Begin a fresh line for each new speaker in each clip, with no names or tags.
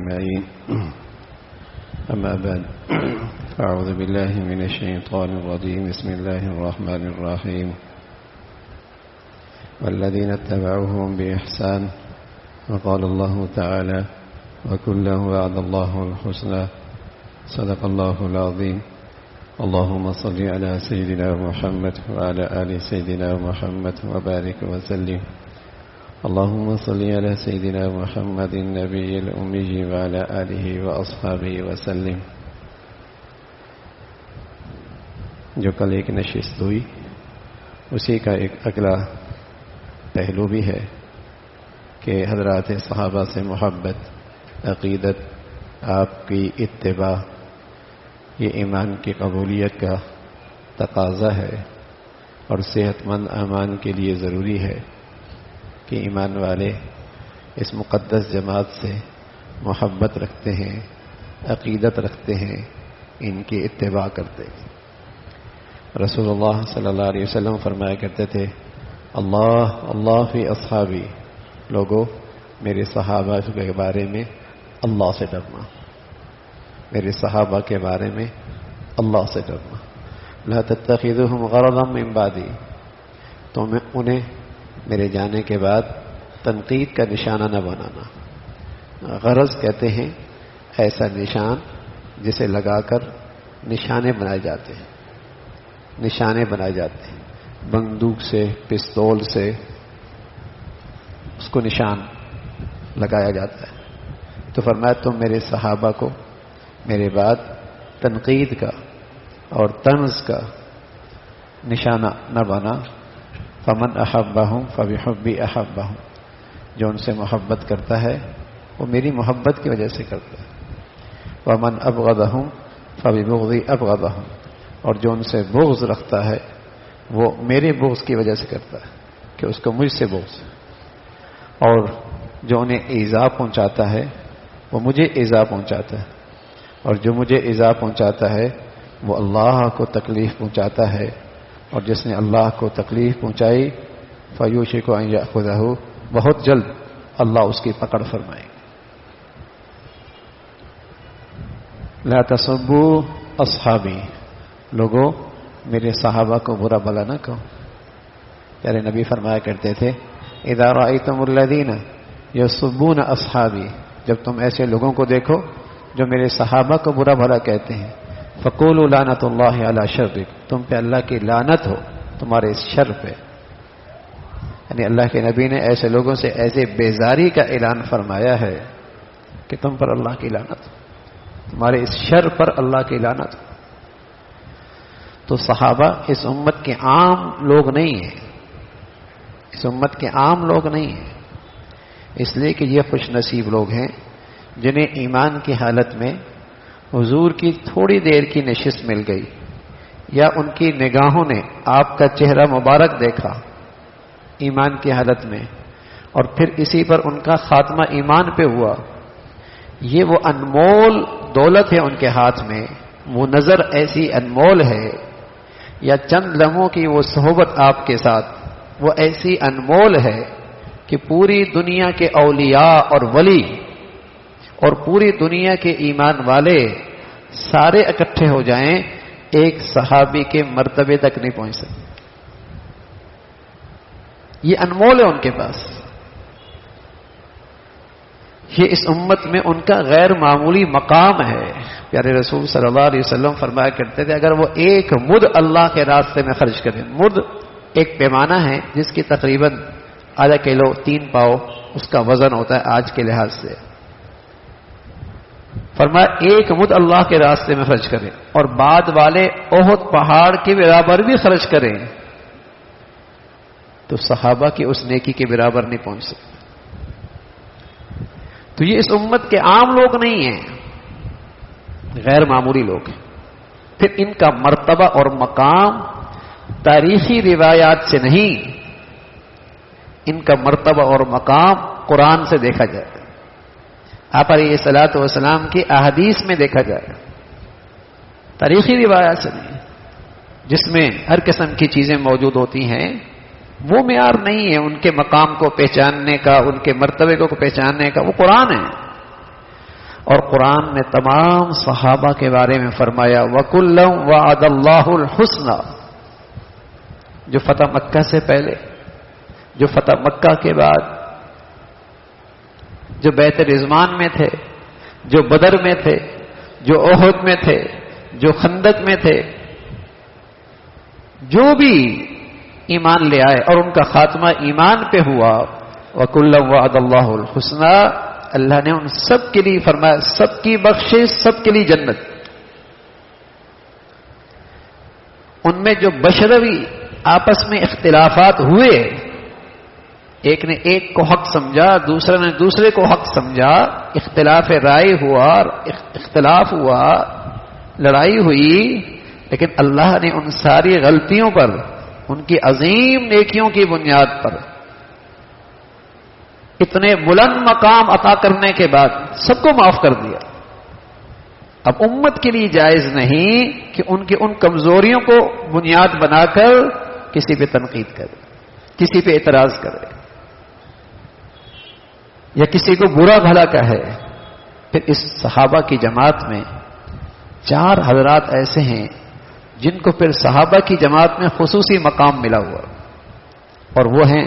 أجمعين. أما بعد، أعوذ بالله من الشيطان الرجيم. بسم الله الرحمن الرحيم. والذين اتبعوهم بإحسان. وقال الله تعالى: وكلا وعد الله الحسنى. صدق الله العظيم. اللهم صل على سيدنا محمد وعلى آل سيدنا محمد وبارك وسلم. اللهم صل على سيدنا محمد النبي الأمي وعلى آله وأصحابه وسلم. جو کل ایک نشست ہوئی اسی کا ایک اگلا پہلو بھی ہے کہ حضرات صحابہ سے محبت، عقیدت، آپ کی اتباع، یہ ایمان کی قبولیت کا تقاضا ہے اور صحت مند ایمان کے لیے ضروری ہے کہ ایمان والے اس مقدس جماعت سے محبت رکھتے ہیں، عقیدت رکھتے ہیں، ان کی اتباع کرتے ہیں. رسول اللہ صلی اللہ علیہ وسلم فرمایا کرتے تھے: اللہ اللہ فی اصحابی، لوگوں میرے صحابہ کے بارے میں اللہ سے ڈرنا، میرے صحابہ کے بارے میں اللہ سے ڈرنا. لا تتخذوهم غرضا من بعدی، تم انہیں میرے جانے کے بعد تنقید کا نشانہ نہ بنانا. غرض کہتے ہیں ایسا نشان جسے لگا کر نشانے بنائے جاتے ہیں، نشانے بنائے جاتے ہیں، بندوق سے، پستول سے اس کو نشان لگایا جاتا ہے. تو فرمایا تم میرے صحابہ کو میرے بعد تنقید کا اور طنز کا نشانہ نہ بنا. فمن احبہم فبحبی احبہم، جو ان سے محبت کرتا ہے وہ میری محبت کی وجہ سے کرتا ہے. ومن ابغضہم فببغضی ابغضہم، اور جو ان سے بغض رکھتا ہے وہ میرے بغض کی وجہ سے کرتا ہے کہ اس کو مجھ سے بغض. اور جو انہیں ایذا پہنچاتا ہے وہ مجھے ایذا پہنچاتا ہے، اور جو مجھے ایذا پہنچاتا ہے وہ اللہ کو تکلیف پہنچاتا ہے، اور جس نے اللہ کو تکلیف پہنچائی فیوشک ان یأخذہ، بہت جلد اللہ اس کی پکڑ فرمائے. لا تسبوا اصحابی، لوگوں میرے صحابہ کو برا بلا نہ کہو. پیارے نبی فرمایا کرتے تھے: اذا رأیتم الذین یسبون اصحابی، جب تم ایسے لوگوں کو دیکھو جو میرے صحابہ کو برا بھلا کہتے ہیں، فقولوا لعنت اللہ علی شرک، تم پہ اللہ کی لعنت ہو تمہارے اس شر پہ. یعنی اللہ کے نبی نے ایسے لوگوں سے ایسے بیزاری کا اعلان فرمایا ہے کہ تم پر اللہ کی لعنت ہو، تمہارے اس شر پر اللہ کی لعنت ہو. تو صحابہ اس امت کے عام لوگ نہیں ہیں، اس امت کے عام لوگ نہیں ہیں، اس لیے کہ یہ خوش نصیب لوگ ہیں جنہیں ایمان کی حالت میں حضور کی تھوڑی دیر کی نشست مل گئی، یا ان کی نگاہوں نے آپ کا چہرہ مبارک دیکھا ایمان کی حالت میں، اور پھر اسی پر ان کا خاتمہ ایمان پہ ہوا. یہ وہ انمول دولت ہے ان کے ہاتھ میں، وہ نظر ایسی انمول ہے، یا چند لمحوں کی وہ صحبت آپ کے ساتھ وہ ایسی انمول ہے کہ پوری دنیا کے اولیاء اور ولی اور پوری دنیا کے ایمان والے سارے اکٹھے ہو جائیں ایک صحابی کے مرتبے تک نہیں پہنچ سکتے. یہ انمول ہے ان کے پاس. یہ اس امت میں ان کا غیر معمولی مقام ہے. پیارے رسول صلی اللہ علیہ وسلم فرمایا کرتے تھے اگر وہ ایک مد اللہ کے راستے میں خرچ کریں، مد ایک پیمانہ ہے جس کی تقریباً آدھا کلو 3 پاؤ اس کا وزن ہوتا ہے آج کے لحاظ سے. فرمایا ایک مد اللہ کے راستے میں خرچ کریں اور بعد والے احد پہاڑ کے برابر بھی خرچ کریں تو صحابہ کی اس نیکی کے برابر نہیں پہنچ سکتے. تو یہ اس امت کے عام لوگ نہیں ہیں، غیر معمولی لوگ ہیں. پھر ان کا مرتبہ اور مقام تاریخی روایات سے نہیں، ان کا مرتبہ اور مقام قرآن سے دیکھا جائے، آپ علیہ الصلوۃ والسلام کی احادیث میں دیکھا جائے، تاریخی روایات سے نہیں، جس میں ہر قسم کی چیزیں موجود ہوتی ہیں. وہ معیار نہیں ہے ان کے مقام کو پہچاننے کا، ان کے مرتبے کو پہچاننے کا، وہ قرآن ہے. اور قرآن نے تمام صحابہ کے بارے میں فرمایا وَكُلًّا وَعَدَ اللَّهُ الْحُسْنَى. جو فتح مکہ سے پہلے، جو فتح مکہ کے بعد، جو بیت رضوان میں تھے، جو بدر میں تھے، جو احد میں تھے، جو خندق میں تھے، جو بھی ایمان لے آئے اور ان کا خاتمہ ایمان پہ ہوا، وَكُلًّا وَعَدَ اللَّهُ الْحُسْنَى، اللہ نے ان سب کے لیے فرمایا، سب کی بخشش، سب کے لیے جنت. ان میں جو بشروی آپس میں اختلافات ہوئے، ایک نے ایک کو حق سمجھا، دوسرے نے دوسرے کو حق سمجھا، اختلاف رائے ہوا، اختلاف ہوا، لڑائی ہوئی، لیکن اللہ نے ان ساری غلطیوں پر، ان کی عظیم نیکیوں کی بنیاد پر، اتنے بلند مقام عطا کرنے کے بعد سب کو معاف کر دیا. اب امت کے لیے جائز نہیں کہ ان کی ان کمزوریوں کو بنیاد بنا کر کسی پہ تنقید کرے، کسی پہ اعتراض کرے، یا کسی کو برا بھلا کہے. پھر اس صحابہ کی جماعت میں 4 حضرات ایسے ہیں جن کو پھر صحابہ کی جماعت میں خصوصی مقام ملا ہوا، اور وہ ہیں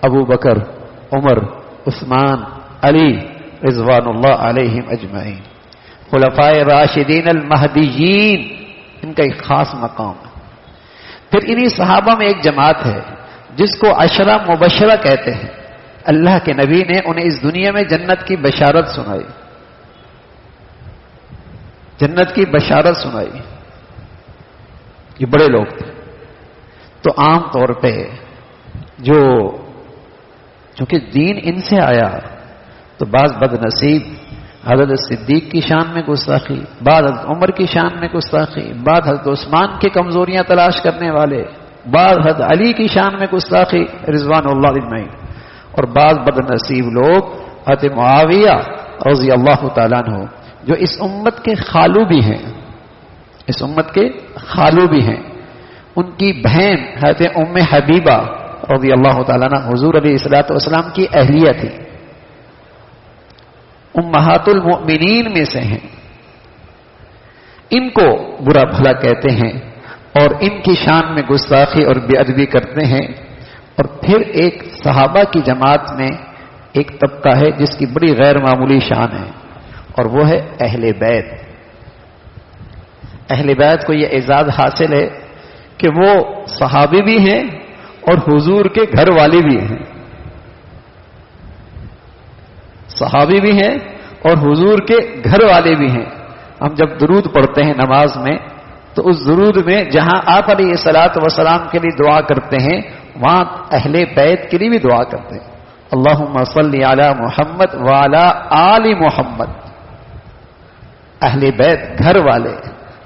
ابو بکر، عمر، عثمان، علی رضوان اللہ علیہم اجمعین، خلفائے راشدین المہدیین. ان کا ایک خاص مقام ہے. پھر انہی صحابہ میں ایک جماعت ہے جس کو عشرہ مبشرہ کہتے ہیں. اللہ کے نبی نے انہیں اس دنیا میں جنت کی بشارت سنائی، جنت کی بشارت سنائی. یہ بڑے لوگ تھے. تو عام طور پہ چونکہ دین ان سے آیا تو بعض بد نصیب حضرت صدیق کی شان میں گستاخی، بعض حضرت عمر کی شان میں گستاخی، بعض حضرت عثمان کی کمزوریاں تلاش کرنے والے، بعض حضرت علی کی شان میں گستاخی رضوان اللہ اجمعین، اور بعض بد نصیب لوگ حضرت معاویہ رضی اللہ تعالیٰ عنہ جو اس امت کے خالو بھی ہیں، اس امت کے خالو بھی ہیں. ان کی بہن حضرت ام حبیبہ رضی اللہ تعالیٰ عنہ حضور علیہ الصلوۃ والسلام کی اہلیہ تھی، امہات المؤمنین میں سے ہیں. ان کو برا بھلا کہتے ہیں اور ان کی شان میں گستاخی اور بے ادبی کرتے ہیں. اور پھر ایک صحابہ کی جماعت میں ایک طبقہ ہے جس کی بڑی غیر معمولی شان ہے، اور وہ ہے اہل بیت. اہل بیت کو یہ اعزاز حاصل ہے کہ وہ صحابی بھی ہیں اور حضور کے گھر والے بھی ہیں. صحابی بھی ہیں اور حضور کے گھر والے بھی ہیں. ہم جب درود پڑھتے ہیں نماز میں تو اس درود میں جہاں آپ علیہ الصلوۃ والسلام کے لیے دعا کرتے ہیں وہاں اہل بیت کے لیے بھی دعا کرتے ہیں. اللہم صلی علی محمد وعلی آل محمد. اہل بیت گھر والے.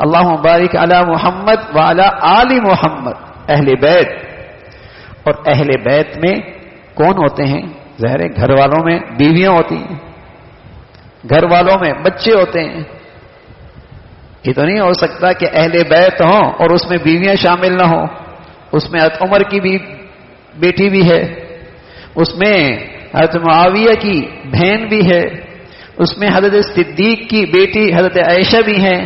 اللہم بارک علی محمد وعلی آل محمد. اہل بیت. اور اہل بیت میں کون ہوتے ہیں؟ ظاہر ہے گھر والوں میں بیویاں ہوتی ہیں، گھر والوں میں بچے ہوتے ہیں. یہ تو نہیں ہو سکتا کہ اہل بیت ہوں اور اس میں بیویاں شامل نہ ہوں. اس میں حضرت عمر کی بھی بیٹی بھی ہے، اس میں حضرت معاویہ کی بہن بھی ہے، اس میں حضرت صدیق کی بیٹی حضرت عائشہ بھی ہیں.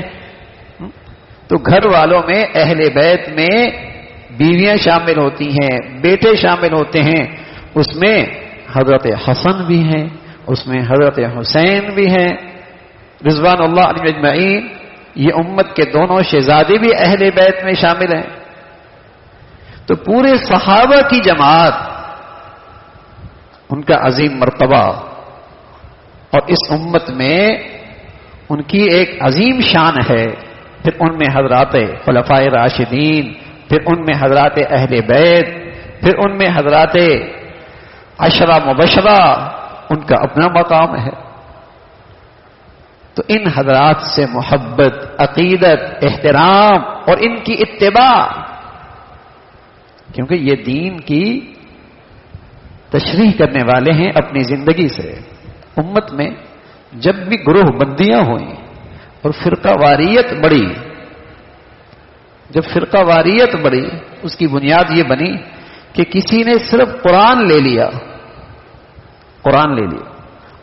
تو گھر والوں میں اہل بیت میں بیویاں شامل ہوتی ہیں، بیٹے شامل ہوتے ہیں. اس میں حضرت حسن بھی ہیں، اس میں حضرت حسین بھی ہیں رضوان اللہ علیہم اجمعین. یہ امت کے دونوں شہزادے بھی اہل بیت میں شامل ہیں. تو پورے صحابہ کی جماعت، ان کا عظیم مرتبہ، اور اس امت میں ان کی ایک عظیم شان ہے. پھر ان میں حضرات خلفائے راشدین، پھر ان میں حضرات اہل بیت، پھر ان میں حضرات عشرہ مبشرہ، ان کا اپنا مقام ہے. تو ان حضرات سے محبت، عقیدت، احترام اور ان کی اتباع، کیونکہ یہ دین کی تشریح کرنے والے ہیں اپنی زندگی سے. امت میں جب بھی گروہ بندیاں ہوئیں اور فرقہ واریت بڑھی، جب فرقہ واریت بڑھی اس کی بنیاد یہ بنی کہ کسی نے صرف قرآن لے لیا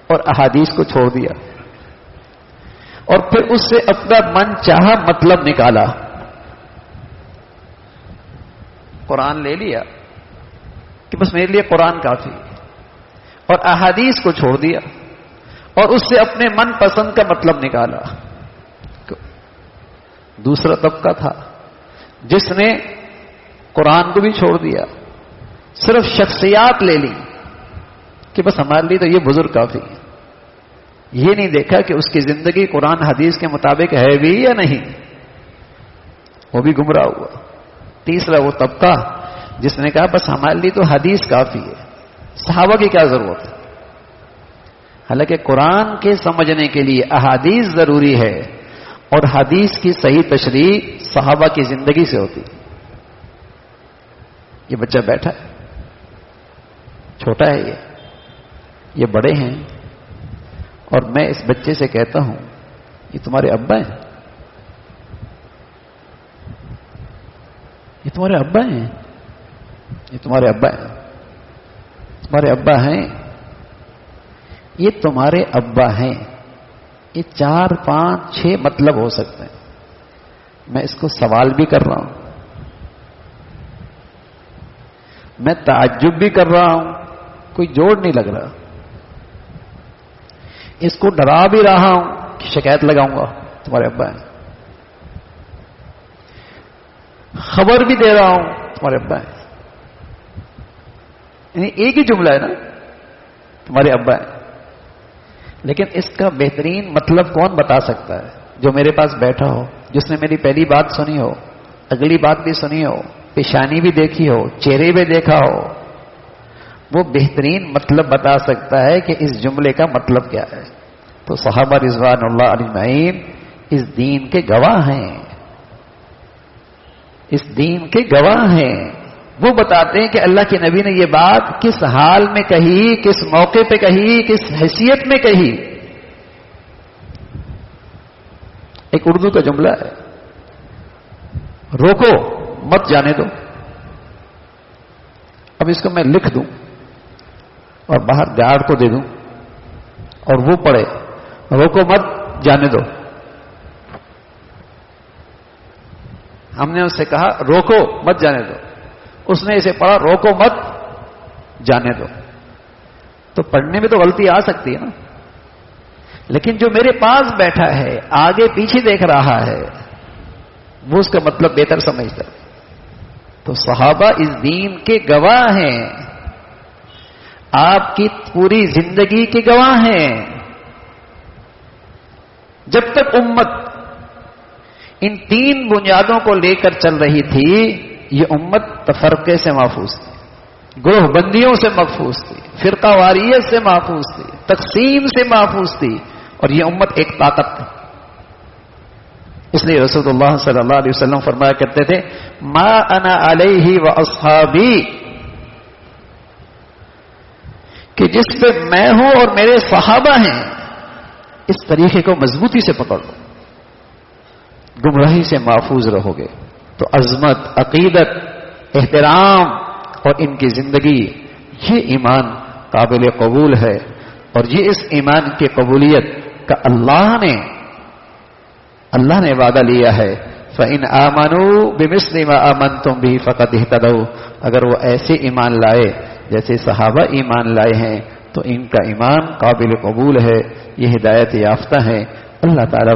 اور احادیث کو چھوڑ دیا. اور پھر اس سے اپنا من چاہا مطلب نکالا. قرآن لے لیا کہ بس میرے لیے قرآن کافی، اور احادیث کو چھوڑ دیا اور اس سے اپنے من پسند کا مطلب نکالا. دوسرا طبقہ تھا جس نے قرآن کو بھی چھوڑ دیا، صرف شخصیات لے لی کہ بس ہمارے لیے تو یہ بزرگ کافی ہے. یہ نہیں دیکھا کہ اس کی زندگی قرآن حدیث کے مطابق ہے بھی یا نہیں، وہ بھی گمراہ ہوا. تیسرا وہ طبقہ جس نے کہا بس ہمارے لیے تو حدیث کافی ہے، صحابہ کی کیا ضرورت ہے. حالانکہ قرآن کے سمجھنے کے لیے احادیث ضروری ہے، اور حدیث کی صحیح تشریح صحابہ کی زندگی سے ہوتی. یہ بچہ بیٹھا ہے، چھوٹا ہے، یہ بڑے ہیں، اور میں اس بچے سے کہتا ہوں یہ تمہارے ابا ہیں، یہ تمہارے ابا ہیں، یہ تمہارے ابا ہیں، تمہارے ابا ہیں، یہ تمہارے ابا ہیں. یہ 4 5 6 مطلب ہو سکتے ہیں. میں اس کو سوال بھی کر رہا ہوں، میں تعجب بھی کر رہا ہوں، کوئی جوڑ نہیں لگ رہا. اس کو ڈرا بھی رہا ہوں کہ شکایت لگاؤں گا تمہارے ابا ہیں. خبر بھی دے رہا ہوں تمہارے ابا ہیں. یعنی ایک ہی جملہ ہے نا، تمہارے ابا ہیں. لیکن اس کا بہترین مطلب کون بتا سکتا ہے؟ جو میرے پاس بیٹھا ہو، جس نے میری پہلی بات سنی ہو، اگلی بات بھی سنی ہو، پیشانی بھی دیکھی ہو، چہرے بھی دیکھا ہو. وہ بہترین مطلب بتا سکتا ہے کہ اس جملے کا مطلب کیا ہے. تو صحابہ رضوان اللہ اجمعین اس دین کے گواہ ہیں، اس دین کے گواہ ہیں. وہ بتاتے ہیں کہ اللہ کے نبی نے یہ بات کس حال میں کہی، کس موقع پہ کہی، کس حیثیت میں کہی. ایک اردو کا جملہ ہے، روکو مت جانے دو. اب اس کو میں لکھ دوں اور باہر گارڈ کو دے دوں اور وہ پڑھے روکو مت جانے دو. ہم نے اس سے کہا روکو مت جانے دو، اس نے اسے پڑھا روکو مت جانے دو. تو پڑھنے میں تو غلطی آ سکتی ہے نا، لیکن جو میرے پاس بیٹھا ہے، آگے پیچھے دیکھ رہا ہے، وہ اس کا مطلب بہتر سمجھتا ہے. تو صحابہ اس دین کے گواہ ہیں، آپ کی پوری زندگی کے گواہ ہیں. جب تک امت ان 3 بنیادوں کو لے کر چل رہی تھی، یہ امت تفرقے سے محفوظ تھی، گروہ بندیوں سے محفوظ تھی، فرقہ واریت سے محفوظ تھی، تقسیم سے محفوظ تھی، اور یہ امت ایک طاقت تھی. اس لیے رسول اللہ صلی اللہ علیہ وسلم فرمایا کرتے تھے ما انا علیہ و اصحابی، کہ جس پہ میں ہوں اور میرے صحابہ ہیں، اس طریقے کو مضبوطی سے پکڑ لو، گمراہی سے محفوظ رہو گے. تو عظمت، عقیدت، احترام اور ان کی زندگی، یہ ایمان قابل قبول ہے. اور یہ اس ایمان کی قبولیت کا اللہ نے وعدہ لیا ہے. فَإِنْ آمَنُوا بِمِثْلِ مَا آمَنْتُمْ بِهِ فَقَدِ اهْتَدَوْا. اگر وہ ایسے ایمان لائے جیسے صحابہ ایمان لائے ہیں تو ان کا ایمان قابل قبول ہے، یہ ہدایت یافتہ ہے. اللہ تعالیٰ